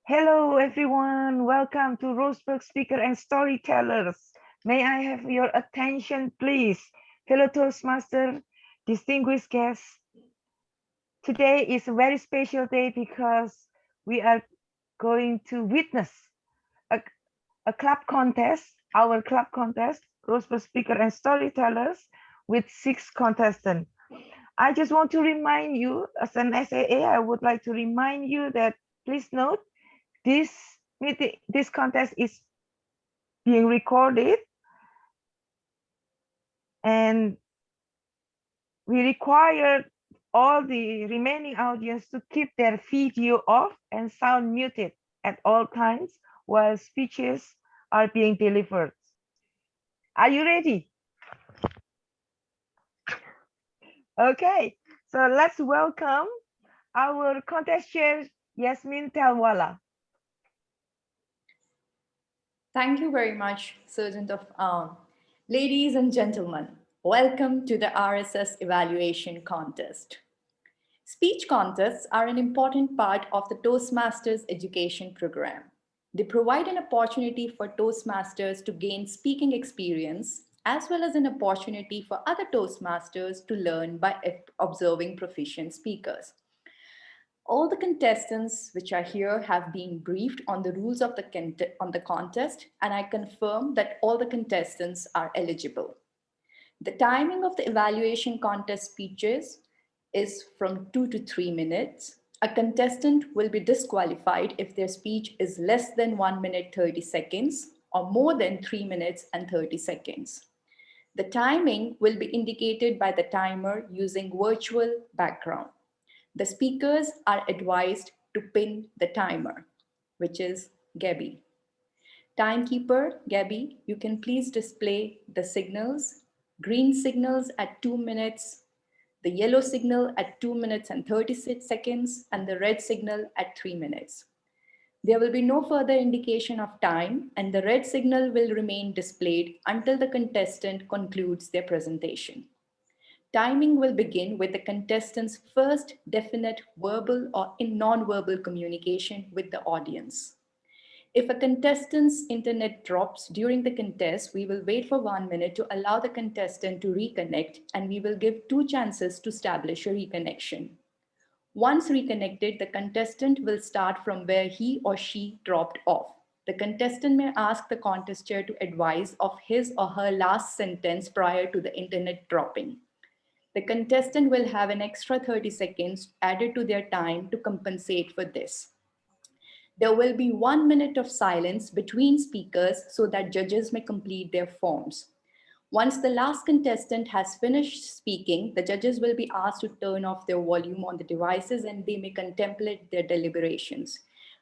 Hello, everyone. Welcome to Roseburg Speaker and Storytellers. May I have your attention, please? Fellow Toastmaster, distinguished guests. Today is a very special day because we are going to witness a club contest, our club contest, Roseburg Speaker and Storytellers, with 6 contestants. I just want to remind you, as an SAA, I would like to remind you that please note this this contest is being recorded, and we require all the remaining audience to keep their video off and sound muted at all times while speeches are being delivered. Are you ready? Okay, so let's welcome our contest chair, Yasmin Telwala. Thank you very much, Sergeant of Arm. Ladies and gentlemen, welcome to the RSS Evaluation Contest. Speech contests are an important part of the Toastmasters education program. They provide an opportunity for Toastmasters to gain speaking experience, as well as an opportunity for other Toastmasters to learn by observing proficient speakers. All the contestants which are here have been briefed on the rules of the contest, and I confirm that all the contestants are eligible. The timing of the evaluation contest speeches is from 2 to 3 minutes. A contestant will be disqualified if their speech is less than 1 minute 30 seconds or more than 3 minutes and 30 seconds. The timing will be indicated by the timer using virtual background. The speakers are advised to pin the timer, which is Gabby. Timekeeper, Gabby, you can please display the signals. Green signals at 2 minutes, the yellow signal at 2 minutes and 36 seconds, and the red signal at 3 minutes. There will be no further indication of time, and the red signal will remain displayed until the contestant concludes their presentation. Timing will begin with the contestant's first definite verbal or non-verbal communication with the audience. If a contestant's internet drops during the contest, we will wait for 1 minute to allow the contestant to reconnect, and we will give 2 chances to establish a reconnection. Once reconnected, the contestant will start from where he or she dropped off. The contestant may ask the contest chair to advise of his or her last sentence prior to the internet dropping. The contestant will have an extra 30 seconds added to their time to compensate for this. There will be 1 minute of silence between speakers so that judges may complete their forms. Once the last contestant has finished speaking, the judges will be asked to turn off their volume on the devices and they may contemplate their deliberations.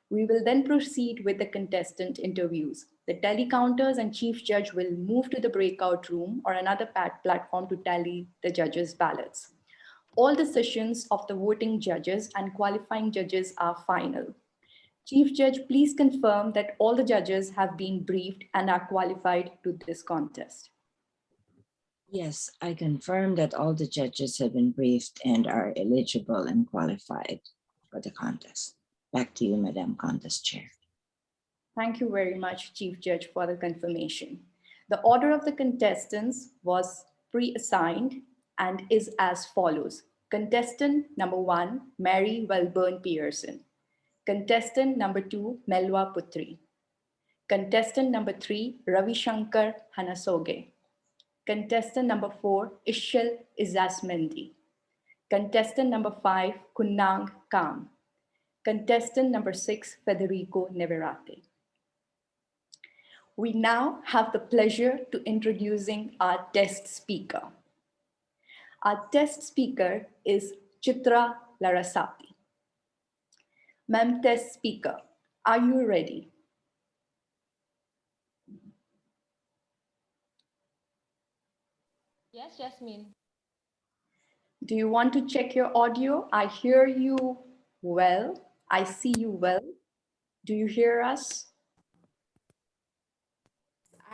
We will then proceed with the contestant interviews. The tally counters and chief judge will move to the breakout room or another platform to tally the judges' ballots. All decisions of the voting judges and qualifying judges are final. Chief Judge, please confirm that all the judges have been briefed and are qualified to this contest. Yes, I confirm that all the judges have been briefed and are eligible and qualified for the contest. Back to you, Madam Contest Chair. Thank you very much, Chief Judge, for the confirmation. The order of the contestants was pre-assigned and is as follows. Contestant number 1, Mary Welburn Pearson. Contestant number 2, Melwa Putri. Contestant number 3, Ravi Shankar Hanasoge. Contestant number 4, Ishal Izasmendi. Contestant number 5, Kunang Kam. Contestant number 6, Federico Neverate. We now have the pleasure to introducing our test speaker. Our test speaker is Chitra Larasati. Ma'am, test speaker, are you ready? Yes, Jasmine. Do you want to check your audio? I hear you well. I see you well. Do you hear us?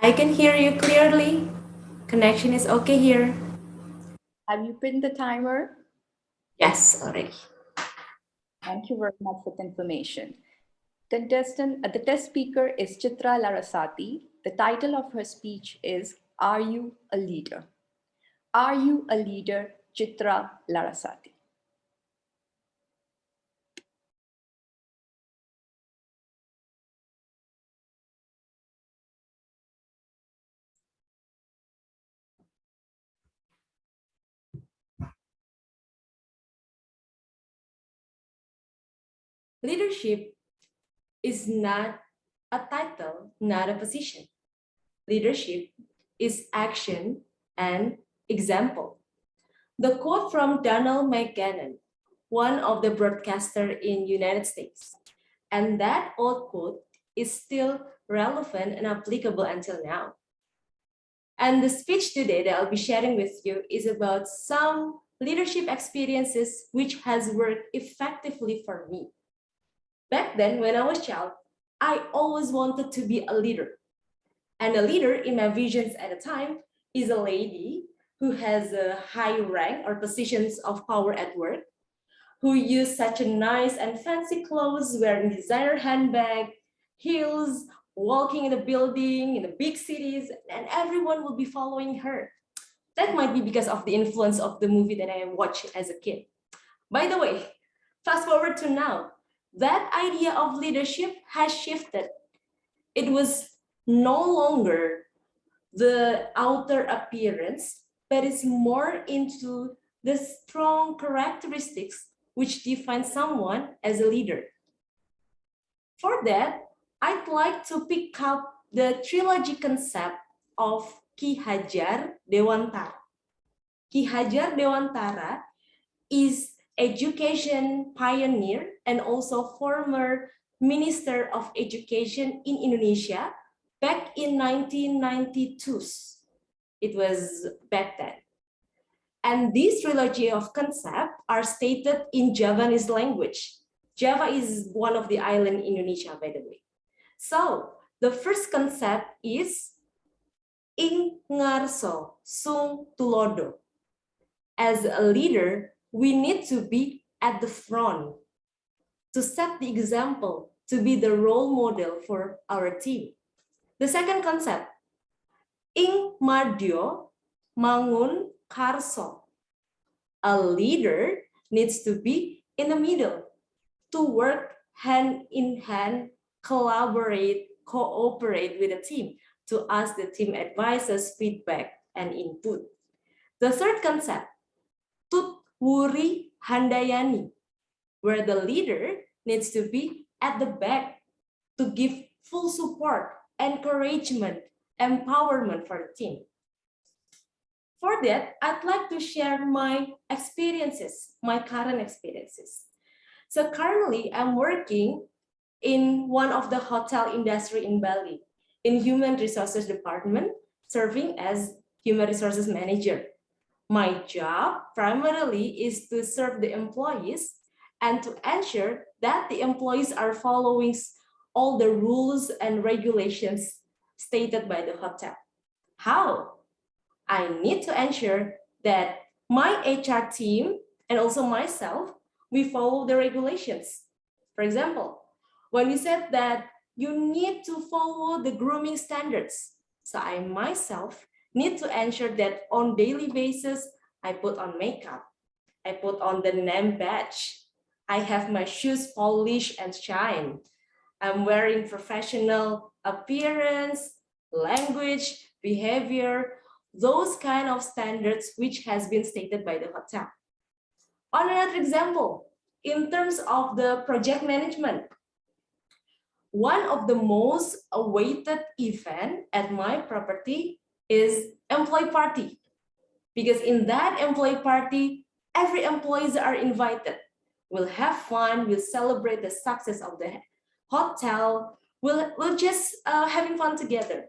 I can hear you clearly. Connection is okay here. Have you pinned the timer? Yes, already. Thank you very much for the information. The test speaker is Chitra Larasati. The title of her speech is Are You a Leader? Are you a leader, Chitra Larasati? Leadership is not a title, not a position. Leadership is action and example. The quote from Donald McGannon, one of the broadcasters in United States, and that old quote is still relevant and applicable until now. And the speech today that I'll be sharing with you is about some leadership experiences which has worked effectively for me. Back then, when I was a child, I always wanted to be a leader. And a leader in my visions at the time is a lady who has a high rank or positions of power at work, who use such a nice and fancy clothes, wearing designer handbag, heels, walking in the building, in the big cities, and everyone will be following her. That might be because of the influence of the movie that I watched as a kid. By the way, fast forward to now, that idea of leadership has shifted. It was no longer the outer appearance, but it's more into the strong characteristics which define someone as a leader. For that, I'd like to pick up the trilogy concept of Ki Hajar Dewantara. Ki Hajar Dewantara is education pioneer and also former Minister of Education in Indonesia back in 1992. It was back then. And this trilogy of concepts are stated in Javanese language. Java is one of the islands in Indonesia, by the way. So the first concept is Ing Ngarso Sung Tulodo. As a leader, we need to be at the front to set the example, to be the role model for our team. The second concept, Ing Mardio Mangun Karso. A leader needs to be in the middle, to work hand in hand, collaborate, cooperate with the team, to ask the team advices, feedback, and input. The third concept, Tut Wuri Handayani, where the leader needs to be at the back to give full support, encouragement, empowerment for the team. For that, I'd like to share my experiences, my current experiences. So currently, I'm working in one of the hotel industry in Bali, in Human Resources Department, serving as Human Resources Manager. My job primarily is to serve the employees and to ensure that the employees are following all the rules and regulations stated by the hotel. How? I need to ensure that my HR team and also myself, we follow the regulations. For example, when you said that you need to follow the grooming standards, so I myself need to ensure that on daily basis, I put on makeup, I put on the name badge, I have my shoes polished and shine, I'm wearing professional appearance, language, behavior, those kind of standards which has been stated by the hotel. On another example, in terms of the project management, one of the most awaited event at my property is employee party. Because in that employee party, every employees are invited. We'll have fun, we'll celebrate the success of the hotel, we'll just having fun together.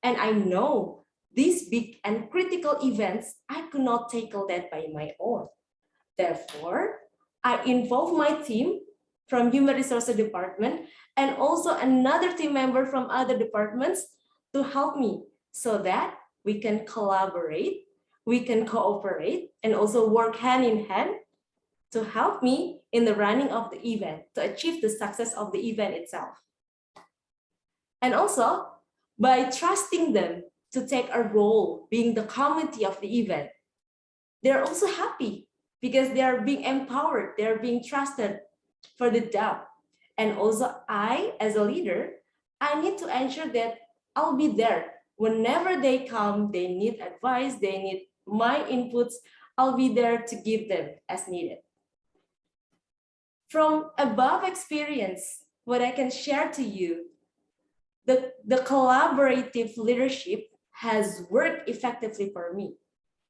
And I know these big and critical events, I could not tackle that by my own. Therefore, I involve my team from Human Resources Department and also another team member from other departments to help me so that we can collaborate, we can cooperate, and also work hand in hand to help me in the running of the event, to achieve the success of the event itself. And also, by trusting them to take a role being the committee of the event, they're also happy because they are being empowered, they're being trusted for the job. And also I, as a leader, I need to ensure that I'll be there whenever they come, they need advice, they need my inputs, I'll be there to give them as needed. From above experience, what I can share to you, the collaborative leadership has worked effectively for me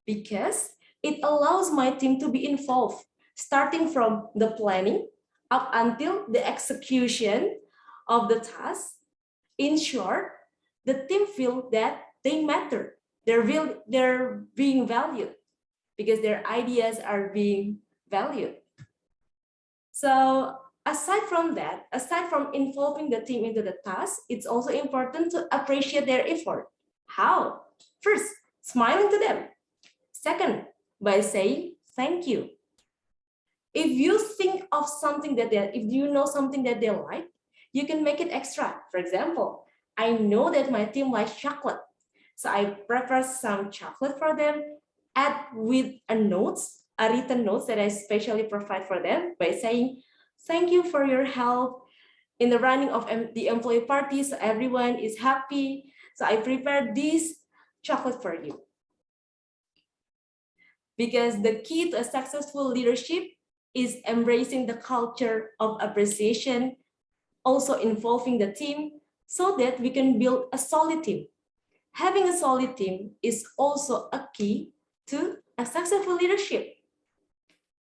because it allows my team to be involved, starting from the planning up until the execution of the task. In short, the team feel that they matter. They're being valued because their ideas are being valued. So aside from that, aside from involving the team into the task, it's also important to appreciate their effort. How? First, smiling to them. Second, by saying thank you. If you think of something if you know something that they like, you can make it extra. For example, I know that my team likes chocolate, so I prepare some chocolate for them, add with a written notes that I specially provide for them by saying, thank you for your help in the running of the employee party, so everyone is happy. So I prepared this chocolate for you. Because the key to a successful leadership is embracing the culture of appreciation, also involving the team so that we can build a solid team. Having a solid team is also a key to a successful leadership.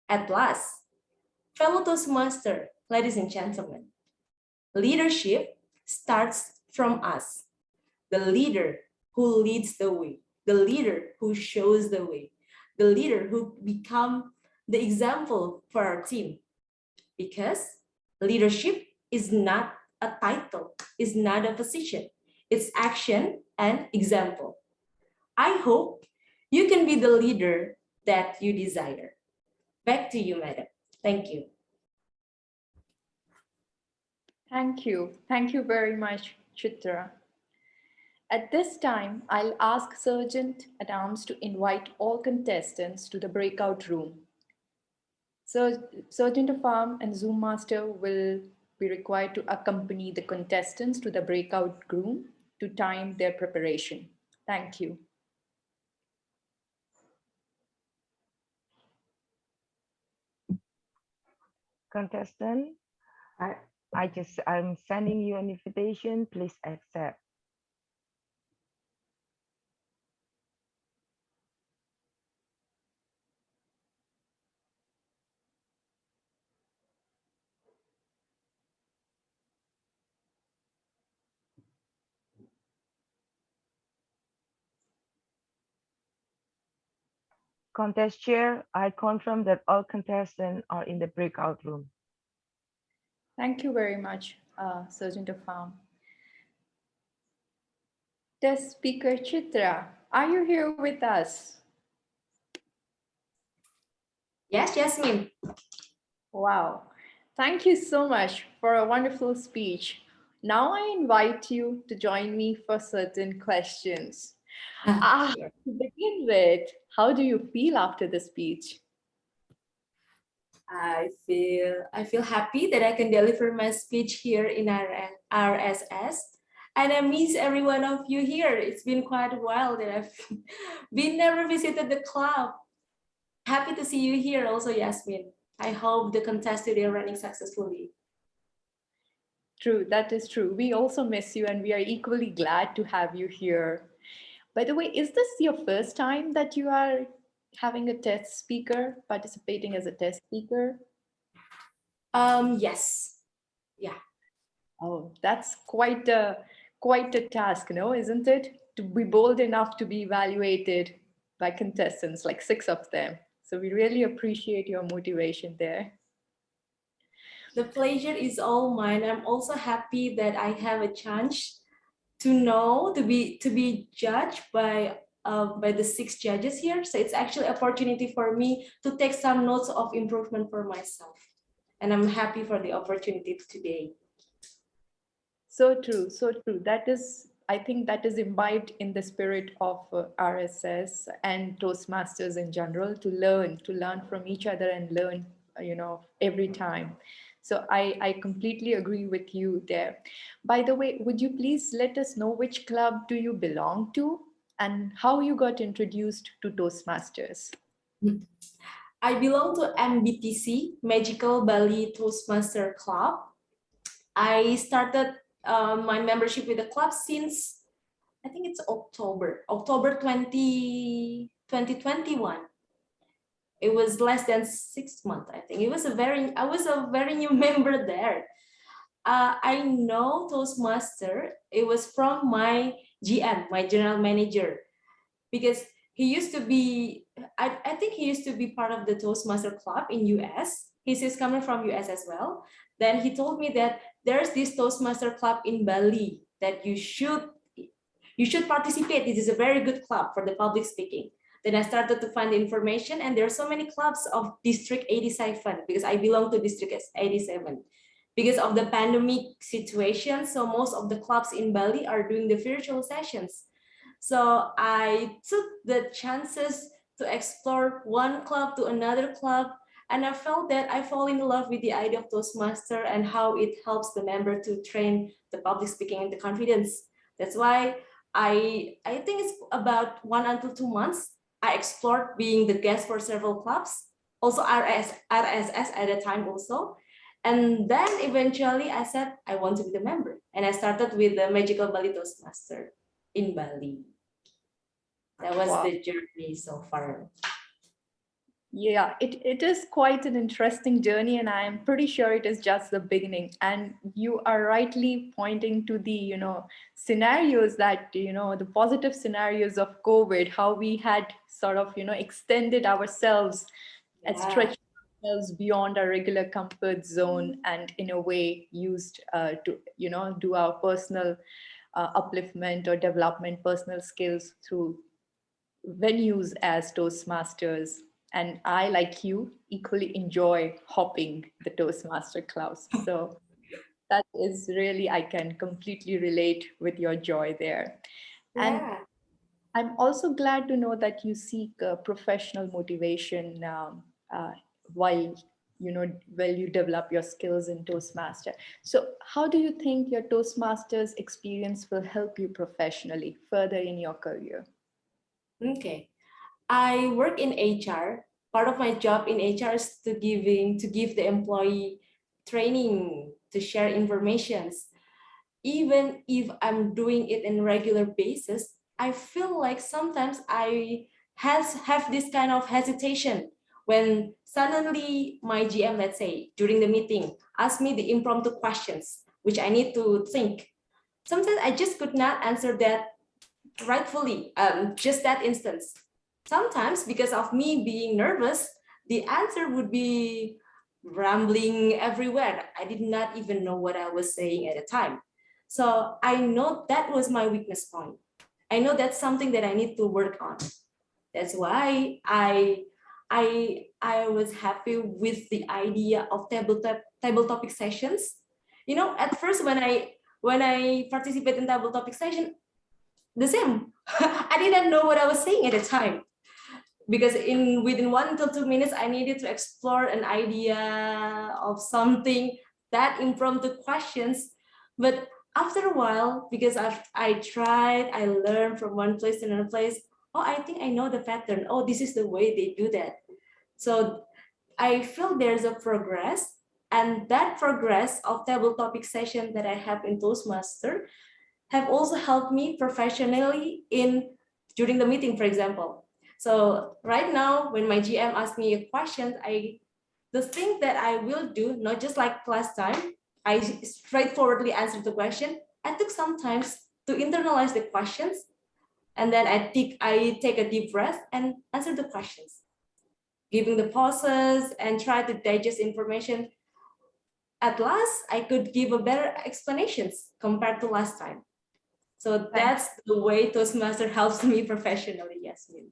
At last, fellow Toastmasters, ladies and gentlemen, leadership starts from us, the leader who leads the way, the leader who shows the way, the leader who become the example for our team. Because leadership is not a title, is not a position, it's action and example. I hope you can be the leader that you desire. Back to you, madam. Thank you. Thank you. Thank you very much, Chitra. At this time, I'll ask Sergeant Adams to invite all contestants to the breakout room. Sergeant of Arm and Zoom Master will be required to accompany the contestants to the breakout room to time their preparation. Thank you. Contestant, I'm sending you an invitation. Please accept. Contest chair, I confirm that all contestants are in the breakout room. Thank you very much, Sergeant of Arm. Test speaker Chitra, are you here with us? Yes, Yasmin. Wow. Thank you so much for a wonderful speech. Now I invite you to join me for certain questions. Sure. To begin with, how do you feel after the speech? I feel happy that I can deliver my speech here in our RSS. And I miss every one of you here. It's been quite a while that I've never visited the club. Happy to see you here also, Yasmin. I hope the contest today are running successfully. True, that is true. We also miss you and we are equally glad to have you here. By the way, is this your first time that you are having a test speaker, participating as a test speaker? Yes. Yeah. Oh, that's quite a task, no, isn't it? To be bold enough to be evaluated by contestants, like 6 of them. So we really appreciate your motivation there. The pleasure is all mine. I'm also happy that I have a chance to be judged by by the 6 judges here. So it's actually an opportunity for me to take some notes of improvement for myself. And I'm happy for the opportunity today. So true, so true. That is, I think that is imbibed in the spirit of RSS and Toastmasters in general, to learn from each other and learn, every time. So I completely agree with you there. By the way, would you please let us know which club do you belong to and how you got introduced to Toastmasters? I belong to MBTC, Magical Bali Toastmaster Club. I started my membership with the club since, I think it's October 2021. It was less than 6 months, I think. I was a very new member there. I know Toastmaster, it was from my GM, my general manager, because he used to be, I think he used to be part of the Toastmaster club in US. He's coming from US as well. Then he told me that there's this Toastmaster club in Bali that you should participate. This is a very good club for the public speaking. Then I started to find the information, and there are so many clubs of District 87 because I belong to District 87. Because of the pandemic situation, so most of the clubs in Bali are doing the virtual sessions. So I took the chances to explore one club to another club, and I felt that I fall in love with the idea of Toastmaster and how it helps the member to train the public speaking and the confidence. That's why I think it's about 1 until 2 months. I explored being the guest for several clubs, also RSS at the time also. And then eventually I said, I want to be the member. And I started with the Magical Bali Toastmaster in Bali. That was Wow. the journey so far. Yeah, it is quite an interesting journey, and I am pretty sure it is just the beginning. And you are rightly pointing to the, scenarios that, the positive scenarios of COVID, how we had sort of, extended ourselves and Yeah. stretched ourselves beyond our regular comfort zone, and in a way used to, do our personal upliftment or development, personal skills through venues as Toastmasters. And I, like you, equally enjoy hopping the Toastmaster clubs. So that is really, I can completely relate with your joy there. And Yeah. I'm also glad to know that you seek professional motivation while while you develop your skills in Toastmaster. So how do you think your Toastmasters experience will help you professionally further in your career? Okay. I work in HR. Part of my job in HR is to give the employee training, to share informations. Even if I'm doing it in regular basis, I feel like sometimes I have this kind of hesitation when suddenly my GM, let's say during the meeting, ask me the impromptu questions, which I need to think. Sometimes I just could not answer that rightfully, just that instance. Sometimes because of me being nervous, the answer would be rambling everywhere. I did not even know what I was saying at the time. So I know that was my weakness point. I know that's something that I need to work on. That's why I was happy with the idea of table topic sessions. At first when I participate in table topic session, the same. I didn't know what I was saying at the time, because within 1 to 2 minutes I needed to explore an idea of something, that impromptu questions. But after a while, because I tried, I learned from one place to another place. Oh, I think I know the pattern. Oh, this is the way they do that. So I feel there's a progress, and that progress of table topic session that I have in Toastmaster have also helped me professionally during the meeting, for example. So right now, when my GM asks me a question, the thing that I will do, not just like last time, I straightforwardly answer the question. I took some time to internalize the questions, and then I take a deep breath and answer the questions, giving the pauses and try to digest information. At last, I could give a better explanations compared to last time. So that's the way Toastmaster helps me professionally, Yasmin.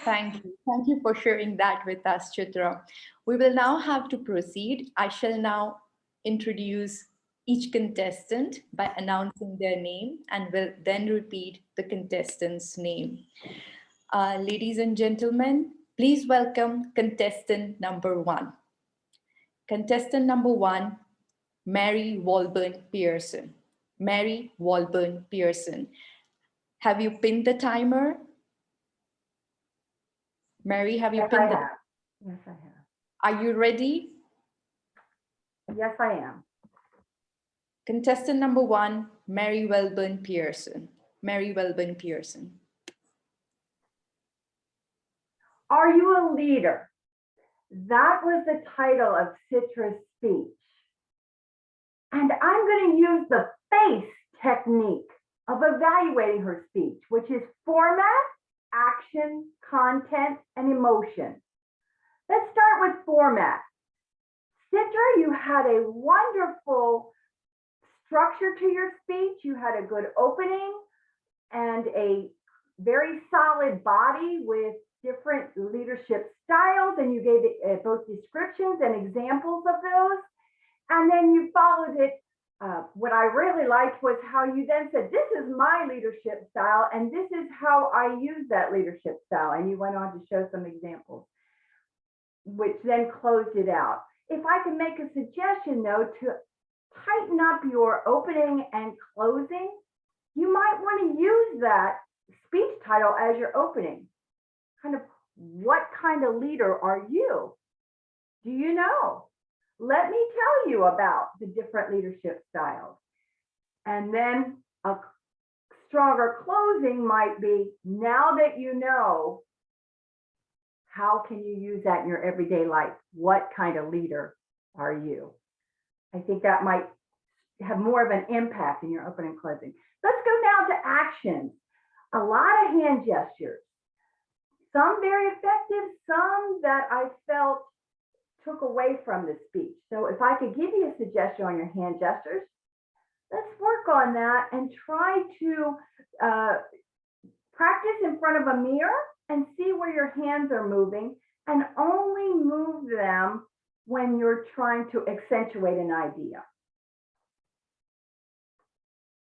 Thank you. Thank you for sharing that with us, Chitra. We will now have to proceed. I shall now introduce each contestant by announcing their name and will then repeat the contestant's name. Ladies and gentlemen, please welcome contestant number 1. Contestant number 1, Mary Walburn Pearson. Mary Walburn Pearson. Have you pinned the timer? Mary, have you Yes, I pinned the have. Yes, I have. Are you ready? Yes, I am. Contestant number 1, Mary Welburn Pearson. Mary Welburn Pearson. Are you a leader? That was the title of Citra's speech. And I'm going to use the FACE technique of evaluating her speech, which is format, action, content, and emotion. Let's start with format. Citra, you had a wonderful structure to your speech. You had a good opening and a very solid body with different leadership styles, and you gave it both descriptions and examples of those. And then you followed it. What I really liked was how you then said, this is my leadership style, and this is how I use that leadership style. And you went on to show some examples, which then closed it out. If I can make a suggestion, though, to tighten up your opening and closing, you might want to use that speech title as your opening. Kind of, what kind of leader are you? Do you know? Let me tell you about the different leadership styles. And then a stronger closing might be, now that you know, how can you use that in your everyday life? What kind of leader are you? I think that might have more of an impact in your opening and closing. Let's go now to actions. A lot of hand gestures. Some very effective, some that I felt took away from the speech. So if I could give you a suggestion on your hand gestures, let's work on that and try to practice in front of a mirror and see where your hands are moving, and only move them when you're trying to accentuate an idea.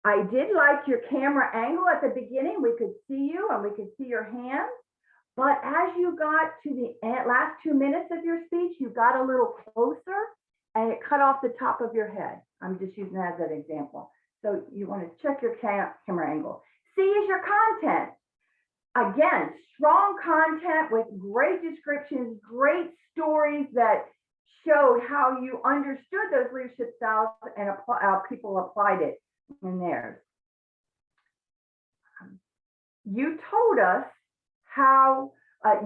I did like your camera angle at the beginning. We could see you and we could see your hands. But as you got to the last 2 minutes of your speech, you got a little closer and it cut off the top of your head. I'm just using that as an example. So you want to check your camera angle. C is your content. Again, strong content with great descriptions, great stories that showed how you understood those leadership styles and how people applied it in theirs. You told us how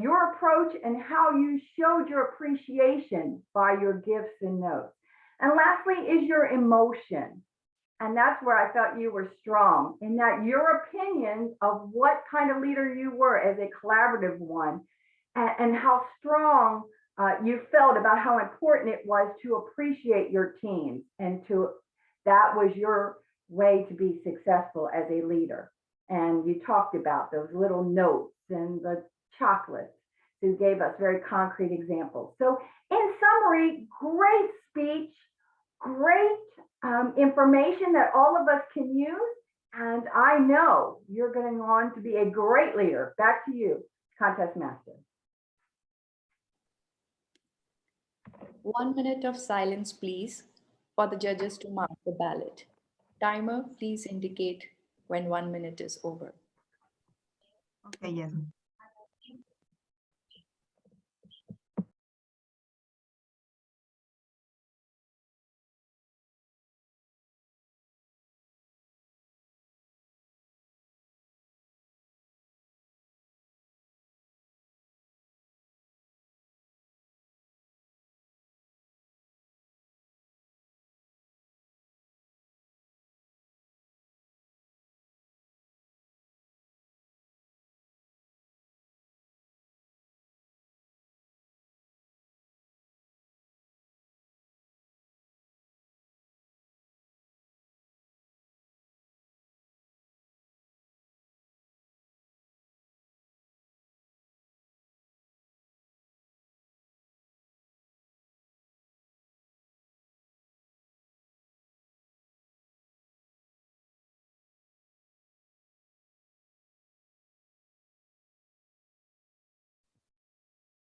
your approach and how you showed your appreciation by your gifts and notes. And lastly is your emotion. And that's where I felt you were strong, in that your opinions of what kind of leader you were as a collaborative one, and how strong you felt about how important it was to appreciate your teams, and that was your way to be successful as a leader. And you talked about those little notes and the chocolates. So you gave us very concrete examples. So in summary, great speech, great information that all of us can use. And I know you're going on to be a great leader. Back to you, Contest Master. 1 minute of silence, please, for the judges to mark the ballot. Timer, please indicate when 1 minute is over. Okay, yes.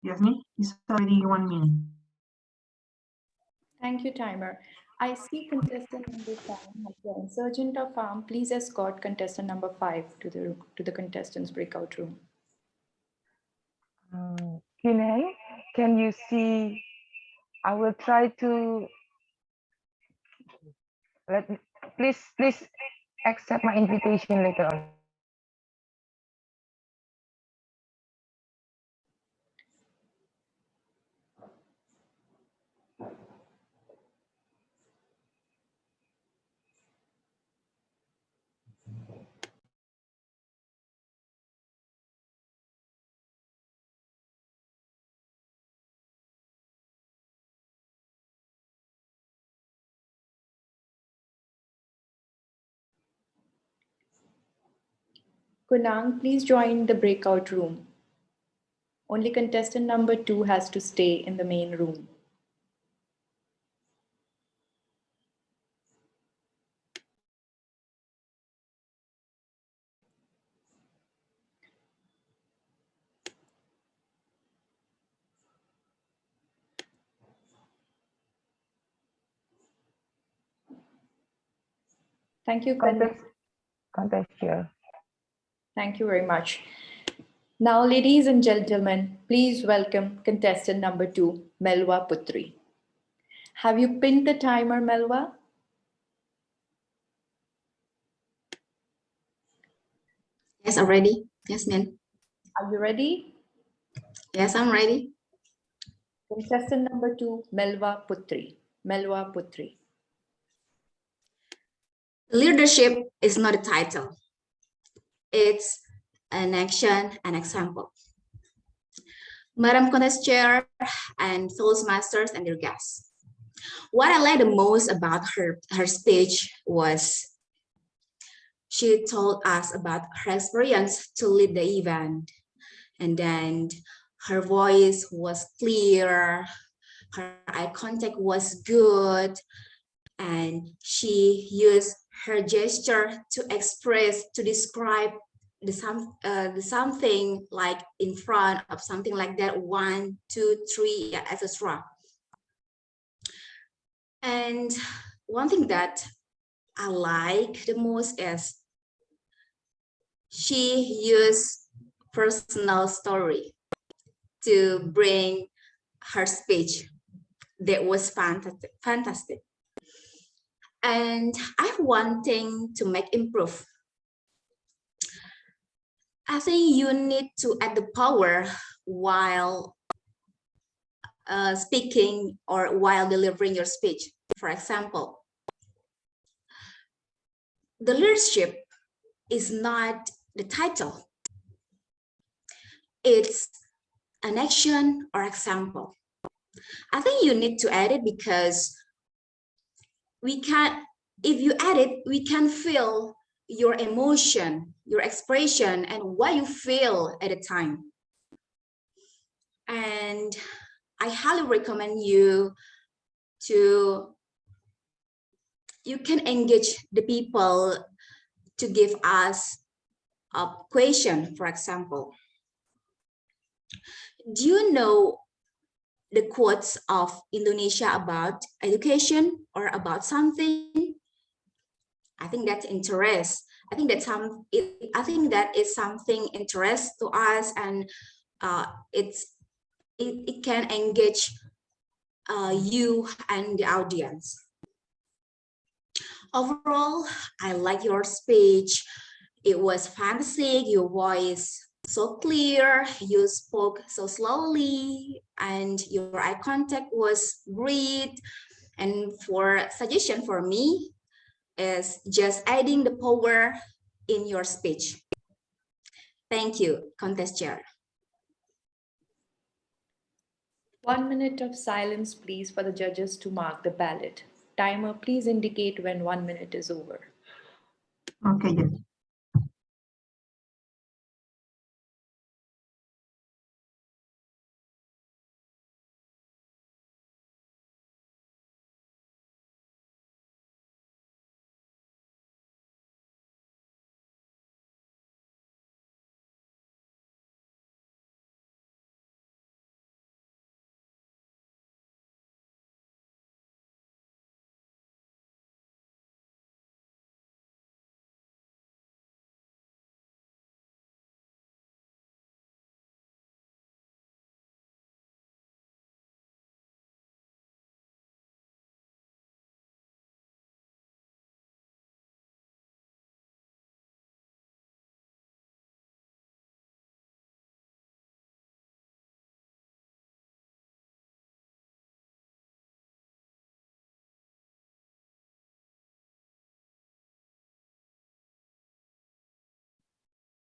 Yasmin, it's already 1 minute. Thank you, timer. I see contestant number 5 has joined. Sergeant of Arm, please escort contestant number 5 to the contestants breakout room. Kinay, can you see? I will try to please accept my invitation later on. Kunang, please join the breakout room. Only contestant number 2 has to stay in the main room. Thank you, Kunang. Contest here. Thank you very much. Now, ladies and gentlemen, please welcome contestant number 2, Melwa Putri. Have you pinned the timer, Melwa? Yes, I'm ready. Yes, ma'am. Are you ready? Yes, I'm ready. Contestant number 2, Melwa Putri. Melwa Putri. Leadership is not a title. It's an action, an example. Madam Contest Chair and Toastmasters and their guests. What I liked the most about her speech was she told us about her experience to lead the event. And then her voice was clear, her eye contact was good, and she used her gesture to express, to describe the something like in front of something like that, 1, 2, 3, yeah, etc. And one thing that I like the most is she used personal story to bring her speech. That was fantastic. And I have one thing to make improve. I think you need to add the power while speaking or while delivering your speech. For example, the leadership is not the title. It's an action or example. I think you need to add it because we can, if you add it, we can feel your emotion, your expression, and what you feel at a time. And I highly recommend you can engage the people to give us a question, for example. Do you know the quotes of Indonesia about education or about something? I think that's interest. I think that is something interest to us, and it can engage you and the audience. Overall, I like your speech. It was fantastic. Your voice so clear. You spoke so slowly, and your eye contact was great. And for suggestion for me is just adding the power in your speech. Thank you, contest chair. 1 minute of silence, please, for the judges to mark the ballot. Timer, please indicate when 1 minute is over. Okay, yes.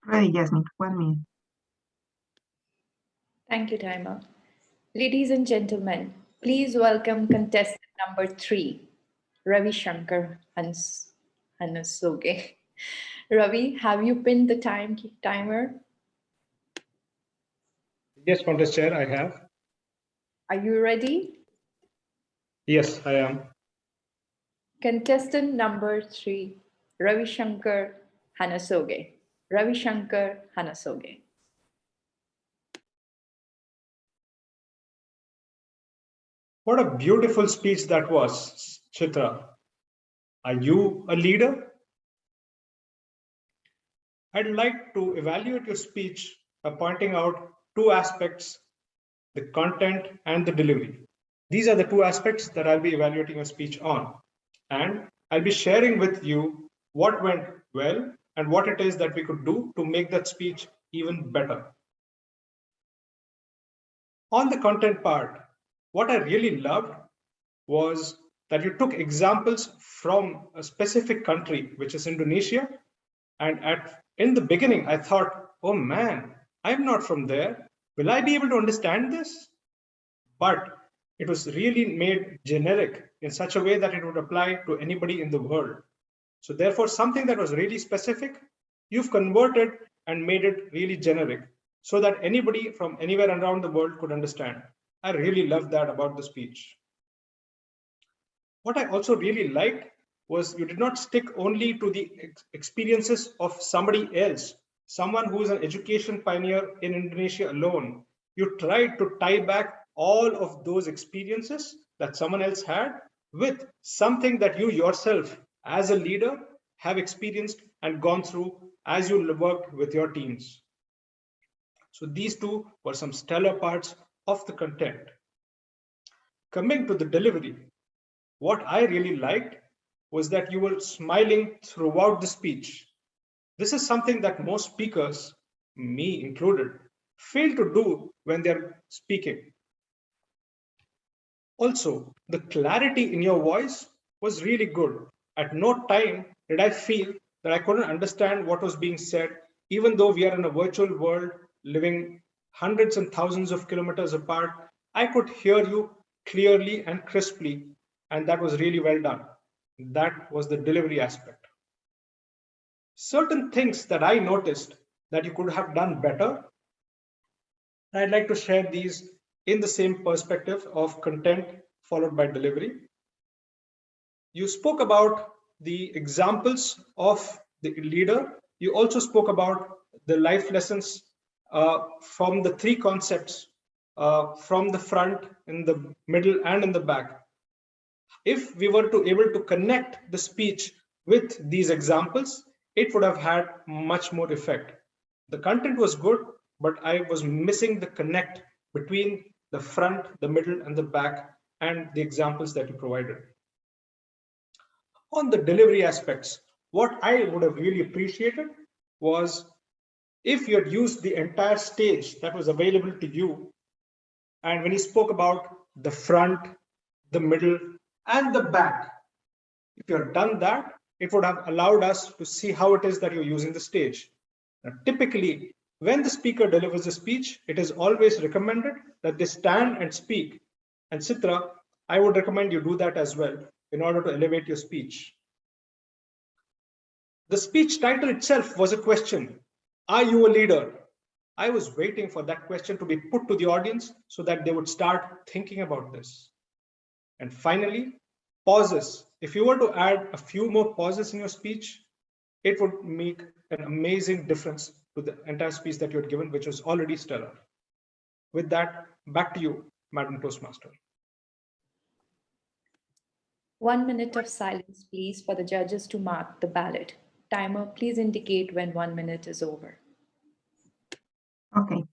Ready, Jasmine. 1 minute. Thank you, timer. Ladies and gentlemen, please welcome contestant number 3, Ravi Shankar Hanasoge. Ravi, have you pinned the timer? Yes, Contest Chair, I have. Are you ready? Yes, I am. Contestant number 3, Ravi Shankar Hanasoge. Ravi Shankar Hanasoge. What a beautiful speech that was, Chitra. Are you a leader? I'd like to evaluate your speech by pointing out two aspects, the content and the delivery. These are the two aspects that I'll be evaluating your speech on. And I'll be sharing with you what went well and what it is that we could do to make that speech even better. On the content part, what I really loved was that you took examples from a specific country, which is Indonesia. And in the beginning, I thought, oh man, I'm not from there. Will I be able to understand this? But it was really made generic in such a way that it would apply to anybody in the world. So therefore, something that was really specific, you've converted and made it really generic so that anybody from anywhere around the world could understand. I really love that about the speech. What I also really liked was you did not stick only to the experiences of somebody else, someone who is an education pioneer in Indonesia alone. You tried to tie back all of those experiences that someone else had with something that you yourself, as a leader, have experienced and gone through as you worked with your teams. So these two were some stellar parts of the content. Coming to the delivery, what I really liked was that you were smiling throughout the speech. This is something that most speakers, me included, fail to do when they're speaking. Also, the clarity in your voice was really good. At no time did I feel that I couldn't understand what was being said, even though we are in a virtual world living hundreds and thousands of kilometers apart. I could hear you clearly and crisply, and that was really well done. That was the delivery aspect. Certain things that I noticed that you could have done better, I'd like to share these in the same perspective of content followed by delivery. You spoke about the examples of the leader. You also spoke about the life lessons from the three concepts from the front, in the middle, and in the back. If we were to able to connect the speech with these examples, it would have had much more effect. The content was good, but I was missing the connect between the front, the middle, and the back, and the examples that you provided. On the delivery aspects, what I would have really appreciated was if you had used the entire stage that was available to you, and when you spoke about the front, the middle, and the back, if you had done that, it would have allowed us to see how it is that you're using the stage. Now, typically, when the speaker delivers a speech, it is always recommended that they stand and speak. And Citra, I would recommend you do that as well in order to elevate your speech. The speech title itself was a question. Are you a leader? I was waiting for that question to be put to the audience so that they would start thinking about this. And finally, pauses. If you were to add a few more pauses in your speech, it would make an amazing difference to the entire speech that you had given, which was already stellar. With that, back to you, Madam Toastmaster. 1 minute of silence, please, for the judges to mark the ballot. Timer, please indicate when 1 minute is over. Okay.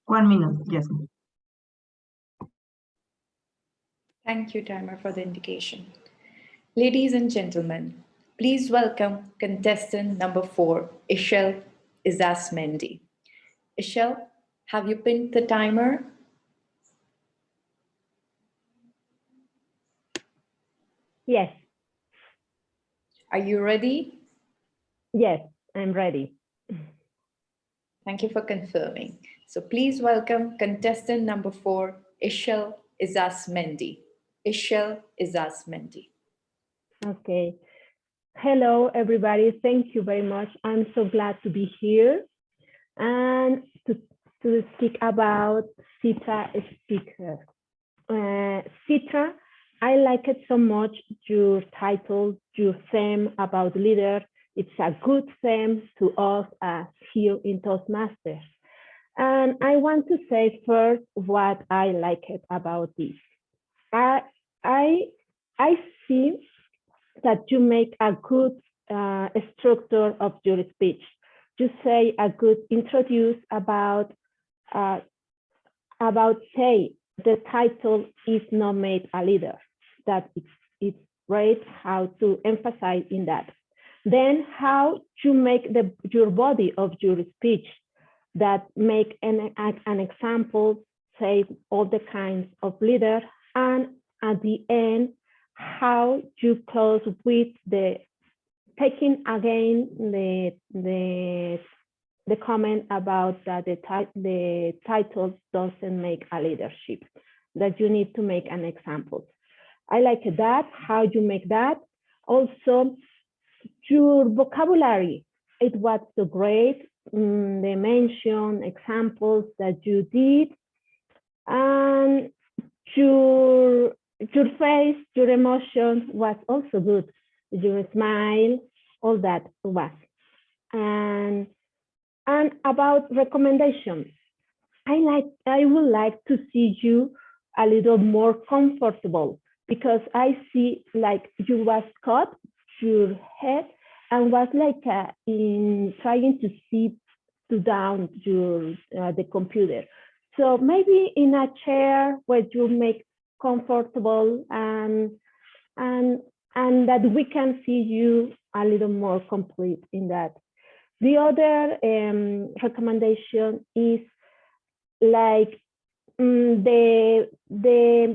1 minute, Jasmine. Thank you, timer, for the indication. Ladies and gentlemen, please welcome contestant number 4, Ishel Izasmendi. Ishel, have you pinned the timer? Yes, Are you ready? yes, I'm ready. Thank you for confirming. So please welcome contestant number 4, Ishel Izasmendi. Ishel Izasmendi. Okay. Hello, everybody. Thank you very much. I'm so glad to be here and to speak about Citra speaker. Citra, I like it so much, your title, your theme about leader. It's a good theme to us here in Toastmasters. And I want to say first what I like it about this. I see that you make a good structure of your speech. You say a good introduce about say the title is not made a leader. That it's great how to emphasize in that. Then how you make your body of your speech that make an example, say all the kinds of leader, and at the end, how you close with the taking again the comment about that the title doesn't make a leadership, that you need to make an example. I like that, how you make that. Also, your vocabulary, it was so great. The mention, examples that you did, and your face, your emotion was also good. Your smile, all that was. And about recommendations, I would like to see you a little more comfortable, because I see like you was cut your head and was like in trying to see to down your the computer. So maybe in a chair where you make comfortable and that we can see you a little more complete in that. The other recommendation is like the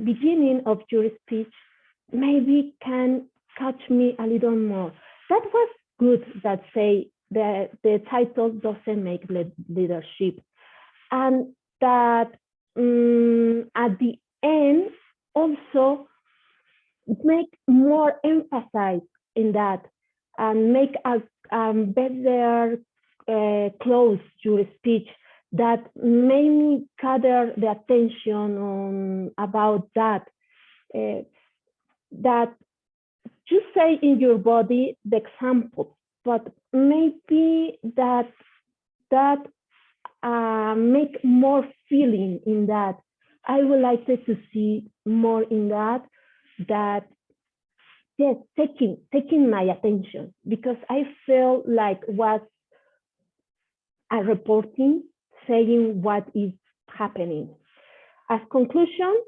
beginning of your speech maybe can catch me a little more. That was good that say that the title doesn't make leadership, and that at the end also make more emphasis in that and make a better close your speech that made me gather the attention on about that that you say in your body the example, but maybe that make more feeling in that. I would like to see more in that yes, taking my attention, because I feel like was a reporting saying what is happening. As conclusion,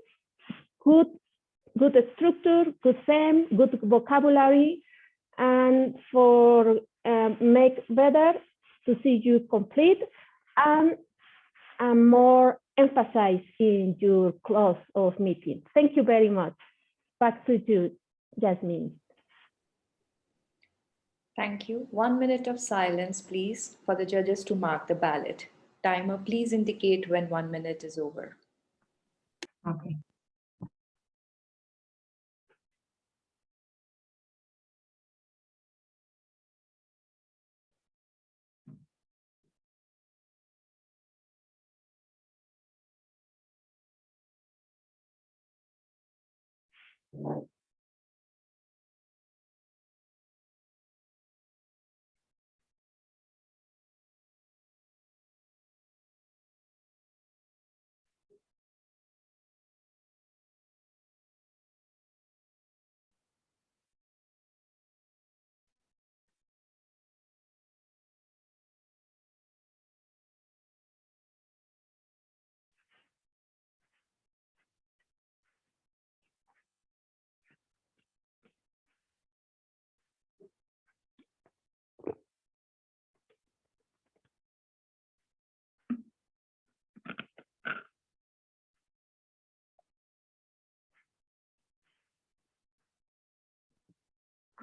good structure, good theme, good vocabulary, and for make better to see you complete and more emphasize in your close of meeting. Thank you very much. Back to you, Jasmine. Thank you. 1 minute of silence, please, for the judges to mark the ballot. Timer, please indicate when 1 minute is over. Okay.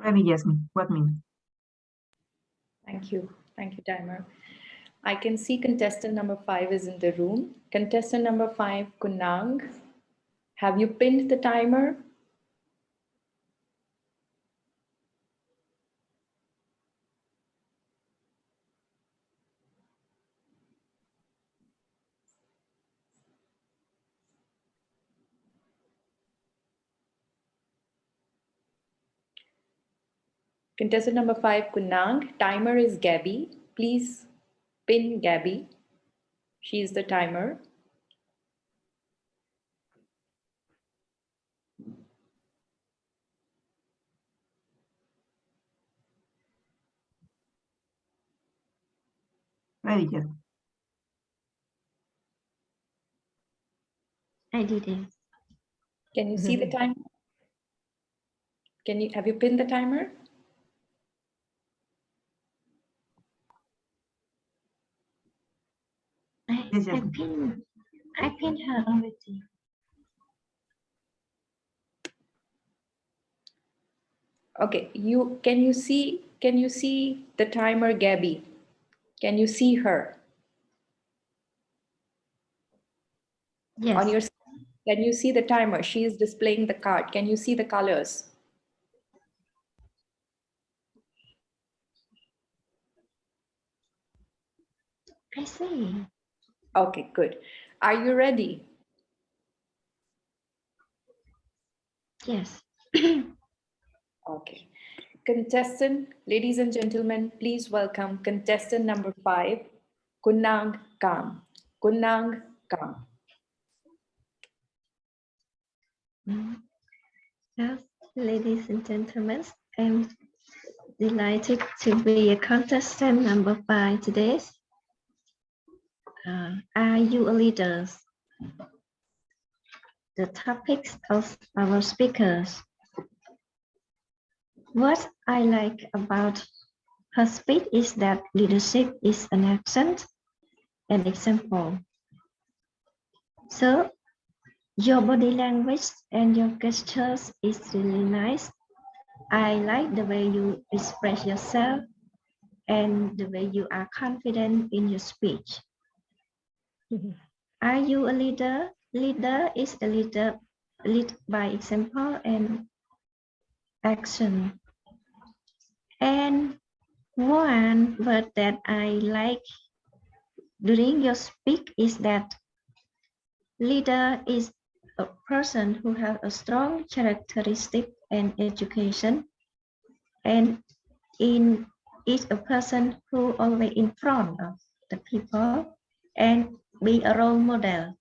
Ready, Jasmine. What means? Thank you. Thank you, timer. I can see contestant number 5 is in the room. Contestant number 5, Kunang, have you pinned the timer? Contestant number 5, Kunang, timer is Gabby. Please pin Gabby. She is the timer. Ready, Jasmine. I did it. Can you see the timer? Have you pinned the timer? Yes, Jasmine. I pinned her already. Okay, can you see the timer, Gabby? Can you see her? Yes. On your, can you see the timer? She is displaying the card. Can you see the colors? I see. Okay, good. Are you ready? Yes. Okay. Contestant, ladies and gentlemen, please welcome contestant number 5, Kunang Kam. Kunang Kam. Well, ladies and gentlemen, I'm delighted to be a contestant number 5 today. Are you a leader? The topics of our speakers. What I like about her speech is that leadership is an accent and example. So your body language and your gestures is really nice. I like the way you express yourself and the way you are confident in your speech. Are you a leader? Leader is a leader, lead by example and action. And one word that I like during your speak is that leader is a person who has a strong characteristic and education, and is a person who always in front of the people and be a role model.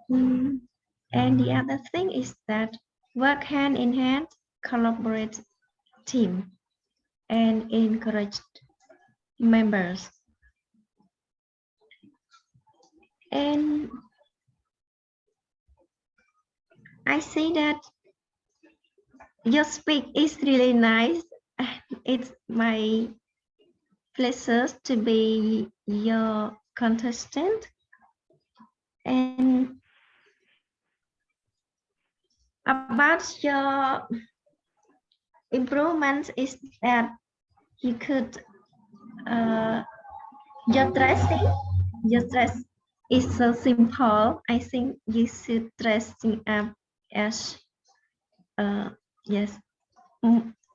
And the other thing is that work hand in hand, collaborate team, and encourage members. And I see that your speak is really nice. It's my pleasure to be your contestant. And about your improvements is that you could your dress is so simple. I think you should dressing up as yes,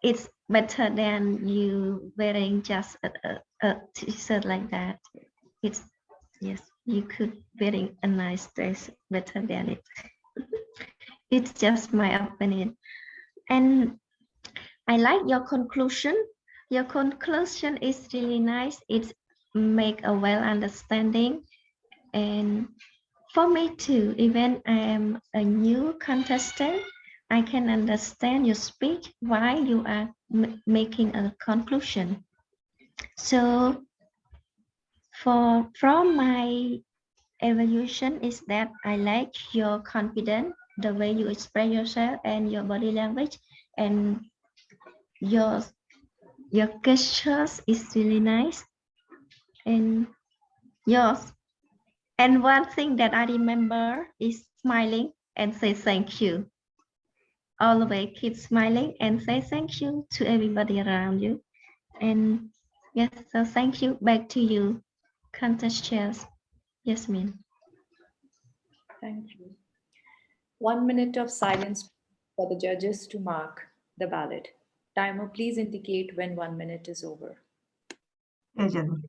it's better than you wearing just a t-shirt like that. It's yes, you could wearing a nice dress better than it. It's just my opinion. And I like your conclusion. Your conclusion is really nice. It's make a well understanding. And for me too, even I am a new contestant, I can understand your speech, why you are making a conclusion. So from my evaluation is that I like your confidence, the way you express yourself and your body language, and your gestures is really nice. And yours. And one thing that I remember is smiling and say thank you. always keep smiling and say thank you to everybody around you. And yes, so thank you. Back to you, contest chairs. Yasmin. Thank you. 1 minute of silence for the judges to mark the ballot. Timer, please indicate when 1 minute is over. Yes, Jasmine.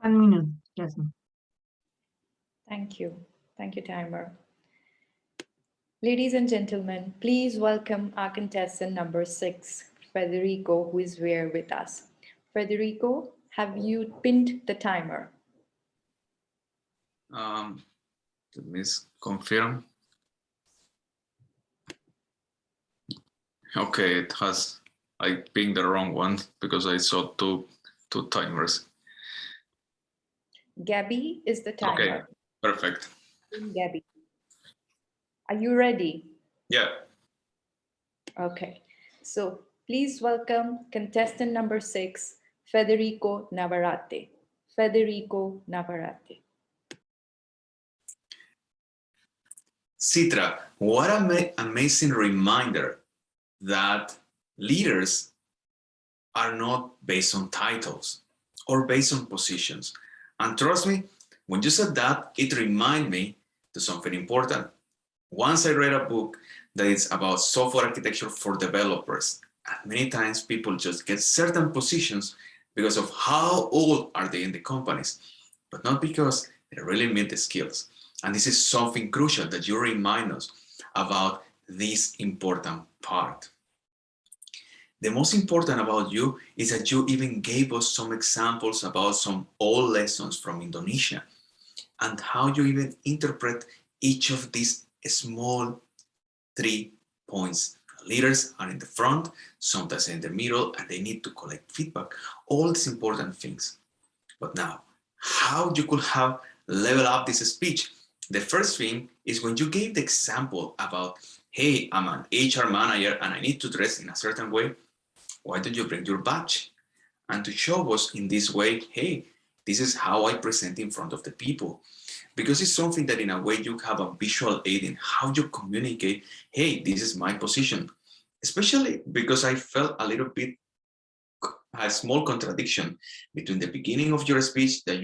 One minute, Jasmine. Thank you. Thank you, Timer. Ladies and gentlemen, please welcome our contestant number 6, Federico, who is here with us. Federico, have you pinned the timer? Let me confirm. Okay, it has. I pinned the wrong one because I saw two timers. Gabby is the timer. Okay, perfect. Gabby. Are you ready? Yeah. Okay. So please welcome contestant number 6, Federico Navarrete. Federico Navarrete. Citra, what an amazing reminder that leaders are not based on titles or based on positions. And trust me, when you said that, it reminded me to something important. Once I read a book that is about software architecture for developers, and many times people just get certain positions because of how old are they in the companies, but not because they really meet the skills. And this is something crucial that you remind us about this important part. The most important about you is that you even gave us some examples about some old lessons from Indonesia and how you even interpret each of these small 3 points. Leaders are in the front, sometimes in the middle, and they need to collect feedback. All these important things. But now, how you could have level up this speech? The first thing is when you gave the example about, hey, I'm an HR manager and I need to dress in a certain way. Why don't you bring your badge? And to show us in this way, hey, this is how I present in front of the people. Because it's something that in a way you have a visual aid in how you communicate, hey, this is my position. Especially because I felt a little bit a small contradiction between the beginning of your speech that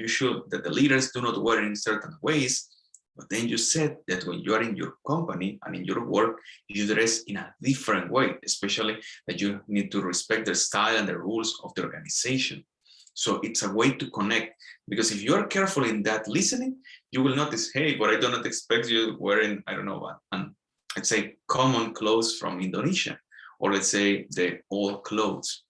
that the leaders do not wear in certain ways, but then you said that when you are in your company and in your work, you dress in a different way, especially that you need to respect the style and the rules of the organization. So it's a way to connect, because if you are careful in that listening, you will notice, hey, but I do not expect you wearing, I don't know what, let's say common clothes from Indonesia, or let's say the old clothes.